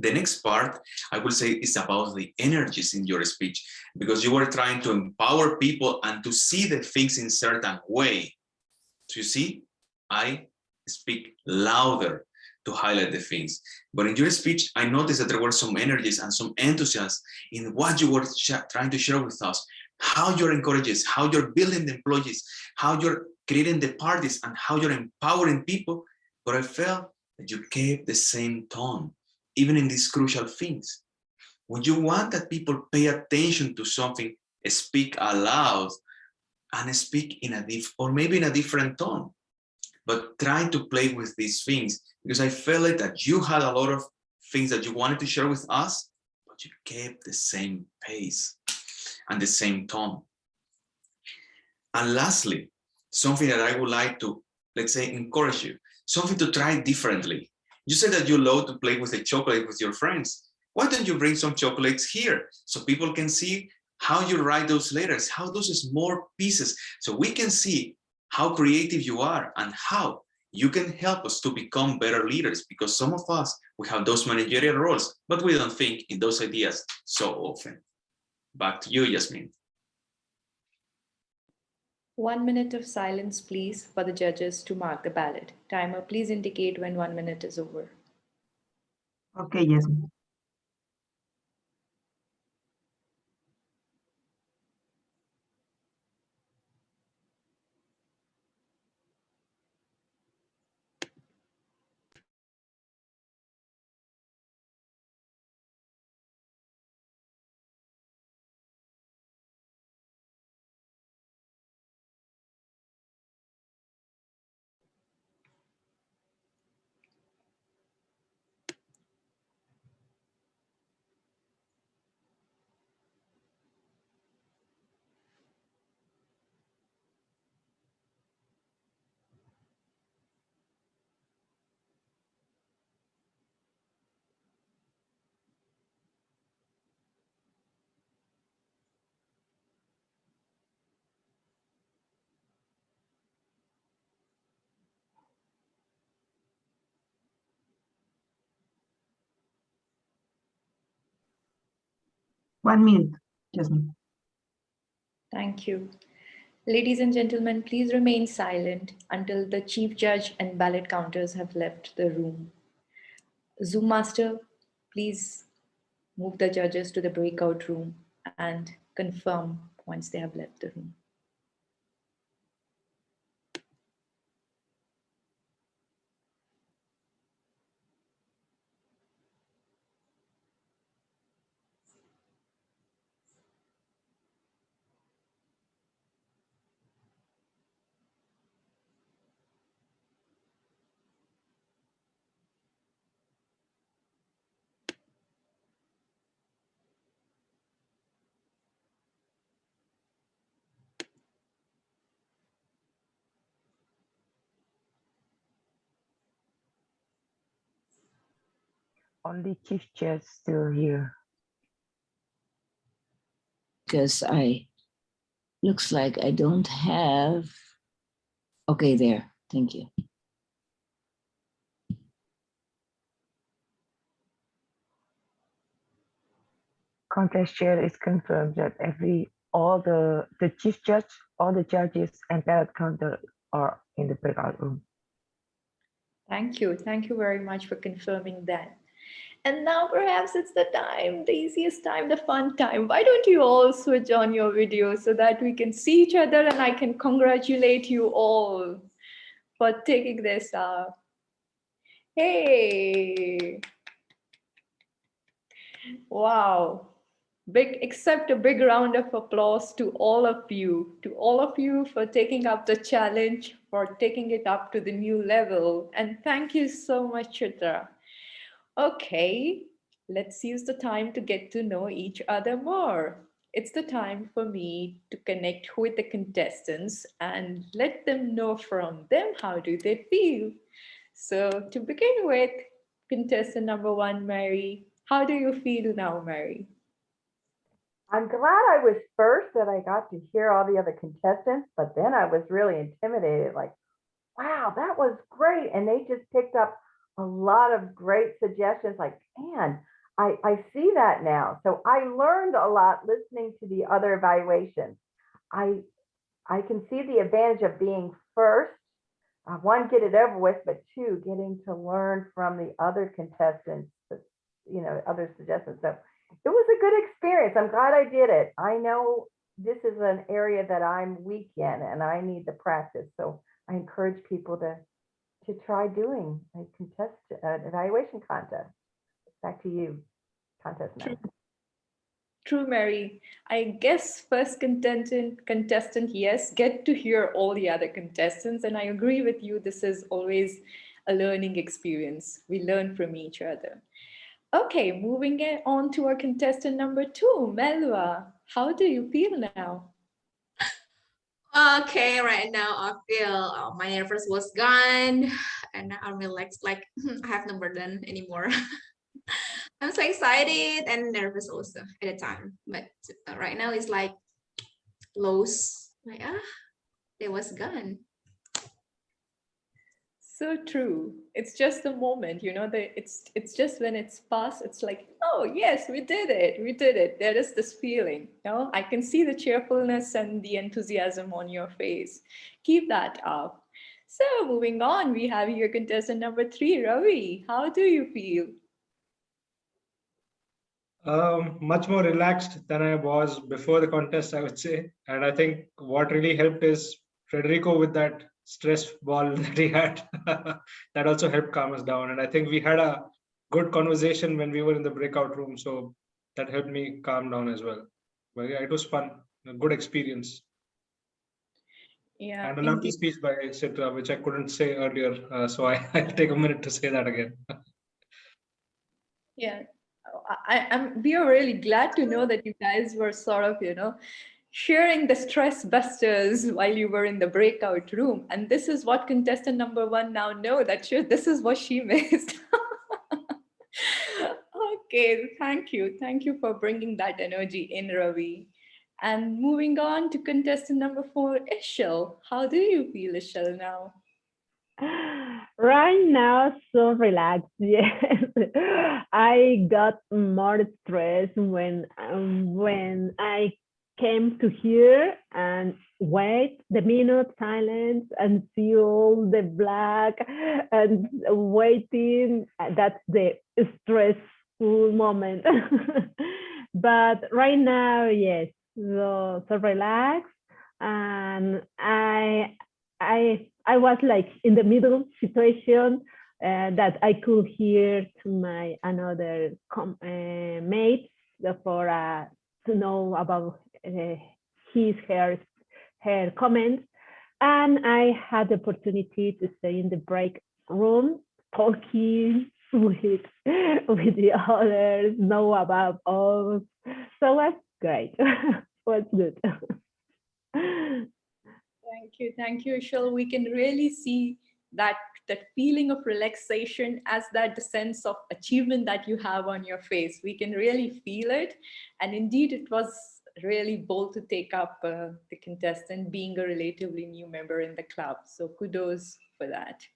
The next part, I will say, is about the energies in your speech, because you were trying to empower people and to see the things in certain way. So you see, I speak louder to highlight the things. But in your speech, I noticed that there were some energies and some enthusiasm in what you were trying to share with us, how you're encouraging, how you're building the employees, how you're creating the parties, and how you're empowering people. But I felt that you kept the same tone, even in these crucial things. When you want that people pay attention to something, speak aloud and speak in or maybe in a different tone, but try to play with these things, because I felt like that you had a lot of things that you wanted to share with us, but you kept the same pace and the same tone. And lastly, something that I would like to, let's say, encourage you, something to try differently. You said that you love to play with the chocolate with your friends. Why don't you bring some chocolates here so people can see how you write those letters, how those small pieces, so we can see how creative you are and how you can help us to become better leaders, because some of us, we have those managerial roles, but we don't think in those ideas so often. Back to you, Yasmin. 1 minute of silence, please, for the judges to mark the ballot. Timer, please indicate when 1 minute is over. Okay, Jasmine. One minute, Jasmine. Thank you. Ladies and gentlemen, please remain silent until the chief judge and ballot counters have left the room. Zoom master, please move the judges to the breakout room and confirm once they have left the room. Only chief judge still here. Because looks like I don't have, okay, there, thank you. Contest chair is confirmed that all the chief judge, all the judges and ballot counter are in the breakout room. Thank you. Thank you very much for confirming that. And now perhaps it's the time, the easiest time, the fun time. Why don't you all switch on your video so that we can see each other and I can congratulate you all for taking this up. Hey. Wow. Accept a big round of applause to all of you for taking up the challenge, for taking it up to the new level. And thank you so much, Chitra. Okay, let's use the time to get to know each other more. It's the time for me to connect with the contestants and let them know from them how do they feel. So to begin with, contestant number 1, Mary, how do you feel now, Mary? I'm glad I was first, that I got to hear all the other contestants, but then I was really intimidated, like, wow, that was great. And they just picked up a lot of great suggestions, like, man, I see that now. So I learned a lot listening to the other evaluations. I can see the advantage of being first. One, get it over with, but two, getting to learn from the other contestants, other suggestions. So it was a good experience. I'm glad I did it. I know this is an area that I'm weak in and I need the practice. So I encourage people to try doing an evaluation contest. Back to you, contest master. True, Mary. I guess first contestant, yes, get to hear all the other contestants. And I agree with you, this is always a learning experience. We learn from each other. Okay, moving on to our contestant number 2, Melwa. How do you feel now? Okay, right now I feel my nervous was gone, and now I'm relaxed. Like I have no burden anymore. I'm so excited and nervous also at the time, but right now it's like lows. Like it was gone. So true. It's just the moment, you know, it's just when it's past, it's like, oh yes, we did it. We did it. There is this feeling, you know, I can see the cheerfulness and the enthusiasm on your face. Keep that up. So moving on, we have here contestant number 3, Ravi. How do you feel? Much more relaxed than I was before the contest, I would say. And I think what really helped is Federico with that stress ball that he had. That also helped calm us down. And I think we had a good conversation when we were in the breakout room. So that helped me calm down as well. But yeah, it was fun, a good experience. Yeah, And a lovely indeed. speech by Citra, which I couldn't say earlier. So I'll take a minute to say that again. Yeah, we are really glad to know that you guys were sort of, you know, sharing the stress busters while you were in the breakout room. And this is what contestant number 1 now know that this is what she missed. Okay, thank you. Thank you for bringing that energy in, Ravi. And moving on to contestant number 4, Ishel. How do you feel, Ishel, now? Right now, so relaxed. Yes, I got more stressed when I came to here and wait the minute silence and see all the black and waiting. That's the stressful moment. But right now, yes, so relaxed, and I was like in the middle situation that I could hear to my another mates for to know about his her comments, and I had the opportunity to stay in the break room talking with the others, know about us. So it was great. It was good. Thank you, Ishal. We can really see that feeling of relaxation as that sense of achievement that you have on your face. We can really feel it, and indeed, it was really bold to take up the contestant, being a relatively new member in the club. So kudos for that.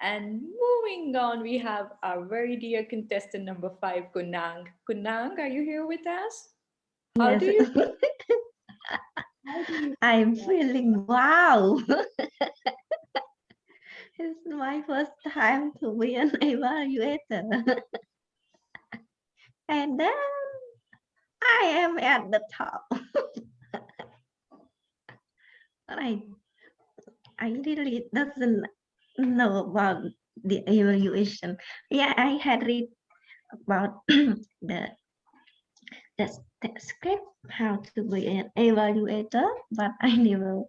And moving on, we have our very dear contestant number 5, Kunang. Kunang, are you here with us? How Yes. do you? How do you? I'm feeling wow. It's my first time to be an evaluator. And then I am at the top. I really doesn't know about the evaluation. Yeah, I had read about the script, how to be an evaluator, but I never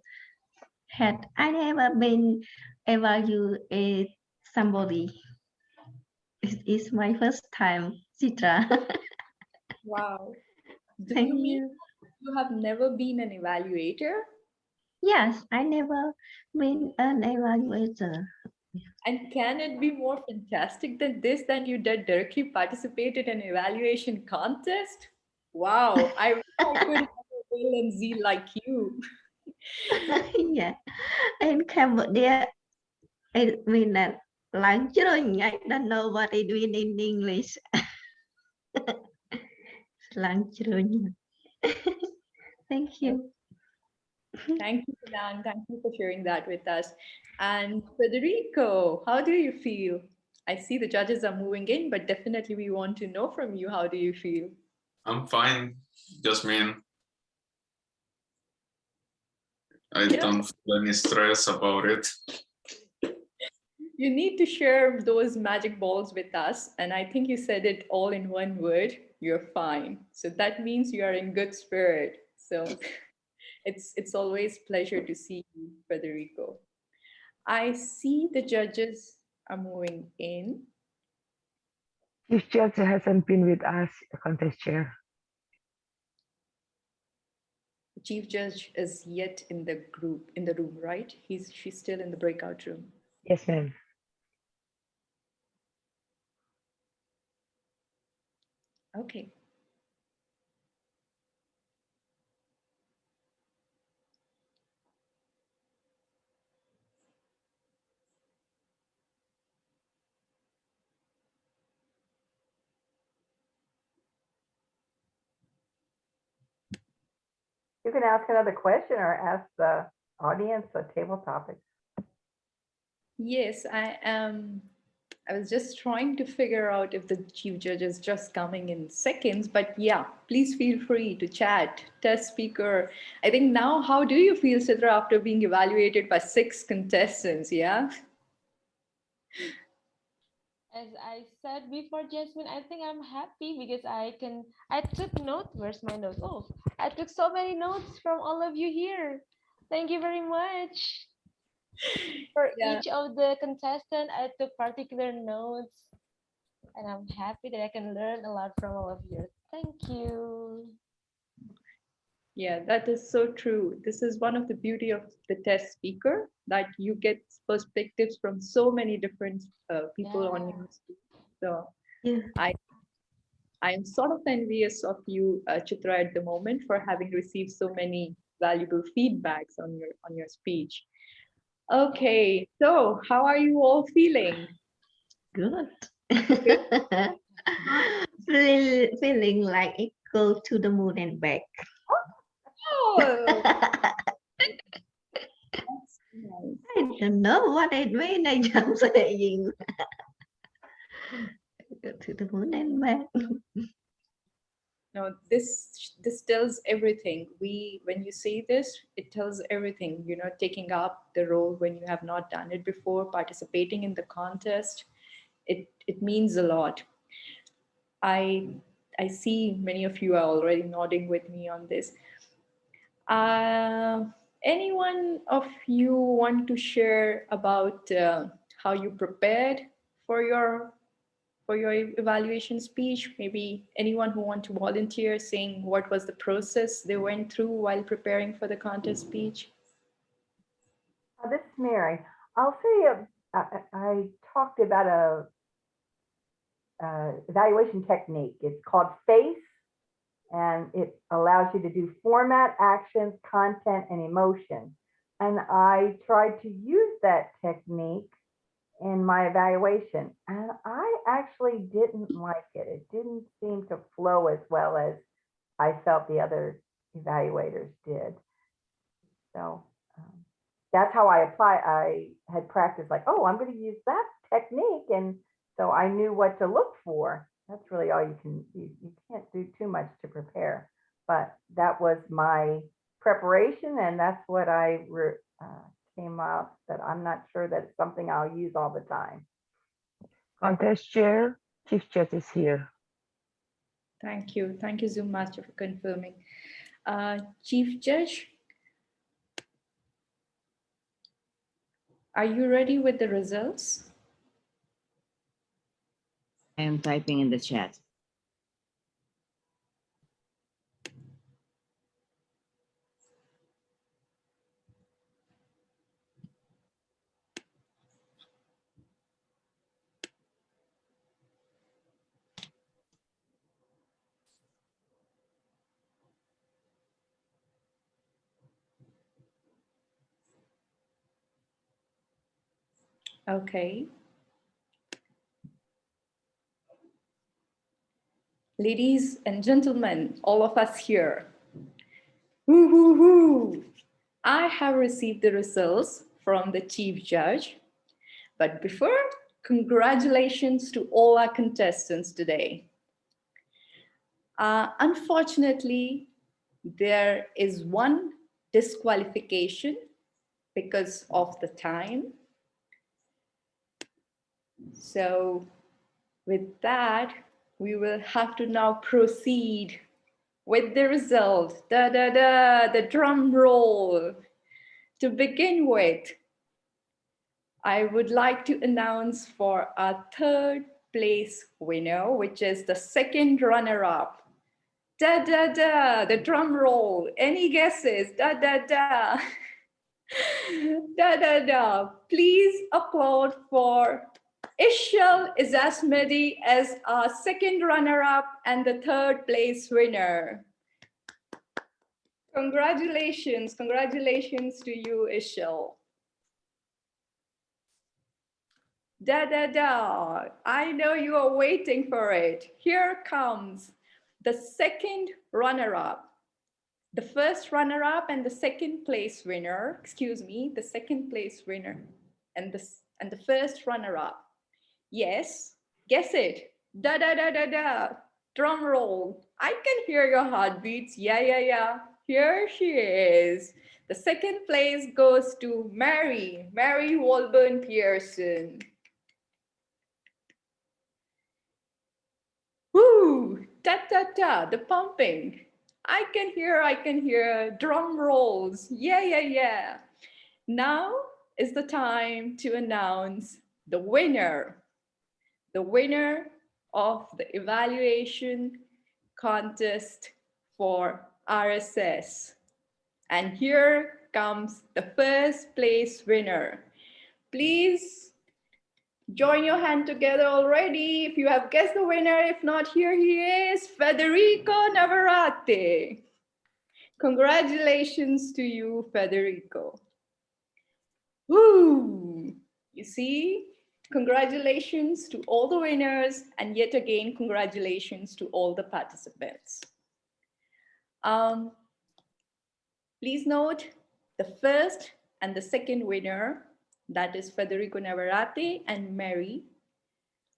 been evaluate somebody. It's my first time, Citra. Wow. Do you Thank mean you. you have never been an evaluator? Yes, I never been an evaluator. And can it be more fantastic than this, than you did directly participate in an evaluation contest? Wow, I wish I could have a will and zeal like you. Yeah, in Cambodia, I mean that lunch, I don't know what it mean in English. Lunch. Thank you. Thank you, Dan. Thank you for sharing that with us. And Federico, how do you feel? I see the judges are moving in, but definitely we want to know from you, how do you feel? I'm fine, Jasmine. I Yeah. don't feel any stress about it. You need to share those magic balls with us. And I think you said it all in one word, you're fine. So that means you are in good spirit. So it's always pleasure to see you, Federico. I see the judges are moving in. This judge hasn't been with us, contest chair. Chief Judge is yet in the room, right? She's still in the breakout room. Yes, ma'am. Okay. You can ask another question or ask the audience a table topic. Yes, I am. I was just trying to figure out if the Chief Judge is just coming in seconds, but yeah, please feel free to chat. Test speaker. I think now, how do you feel, Sidra, after being evaluated by 6 contestants? Yeah. As I said before, Jasmine, I think I'm happy because I took notes. Where's my notes? Oh, I took so many notes from all of you here. Thank you very much. For Yeah. each of the contestants, I took particular notes, and I'm happy that I can learn a lot from all of you. Thank you. Yeah, that is so true. This is one of the beauty of the test speaker, that you get perspectives from so many different people on your speech. So I'm sort of envious of you, Chitra, at the moment for having received so many valuable feedbacks on your speech. Okay, so how are you all feeling? Good. Feeling like it go to the moon and back. Oh, I don't know what it means. I just saying. Go to the moon and back. no, this tells everything. When you say this, it tells everything. You know, taking up the role when you have not done it before, participating in the contest, it means a lot. I see many of you are already nodding with me on this. Anyone of you want to share about how you prepared for your evaluation speech? Maybe anyone who want to volunteer, saying what was the process they went through while preparing for the contest speech? This is Mary. I'll say I talked about a evaluation technique. It's called FACE, and it allows you to do format, actions, content, and emotion. And I tried to use that technique in my evaluation, and I actually didn't like it. It didn't seem to flow as well as I felt the other evaluators did. So that's how I apply. I had practiced like, oh, I'm going to use that technique, and so I knew what to look for. That's really all you can. You can't do too much to prepare, but that was my preparation, and that's what I came out that I'm not sure that it's something I'll use all the time. Contest chair, Chief Judge is here. Thank you Zoom Master for confirming. Chief Judge, are you ready with the results? I am typing in the chat. Okay. Ladies and gentlemen, all of us here. Woo, woo, woo. I have received the results from the Chief Judge. But before, congratulations to all our contestants today. Unfortunately, there is one disqualification because of the time. So with that, we will have to now proceed with the result. The drum roll. To begin with, I would like to announce for our third place winner, which is the second runner-up Da da da, the drum roll. Any guesses? Da da da. Da da da. Please applaud for Ishal Izasmedi as our second runner-up and the third place winner. Congratulations, congratulations to you, Ishal. Da da da, I know you are waiting for it. Here comes the second runner-up. The first runner-up and the second place winner, excuse me, the second place winner and the first runner-up. Yes, guess it. Da da da da da. Drum roll. I can hear your heartbeats. Yeah. Here she is. The second place goes to Mary Walburn Pearson. Woo! Ta ta ta, the pumping. I can hear drum rolls. Yeah. Now is the time to announce the winner of the evaluation contest for RSS. And here comes the first place winner. Please join your hand together already if you have guessed the winner. If not, here he is, Federico Navarrete. Congratulations to you, Federico. Woo! You see, congratulations to all the winners, and yet again, congratulations to all the participants. Please note the first and the second winner, that is Federico Navarrete and Mary,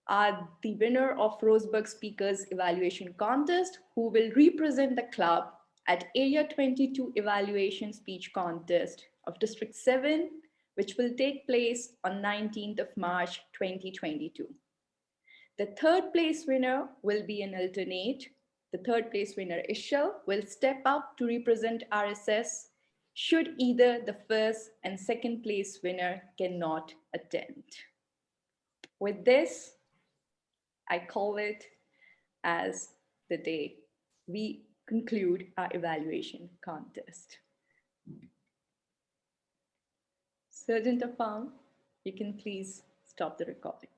are the winner of Roseburg Speakers Evaluation Contest, who will represent the club at Area 22 Evaluation Speech Contest of District 7, which will take place on 19th of March 2022. The third place winner will be an alternate. The third place winner, Ishal, will step up to represent RSS should either the first and second place winner cannot attend. With this, I call it as the day we conclude our evaluation contest. Sergeant of Farm, you can please stop the recording.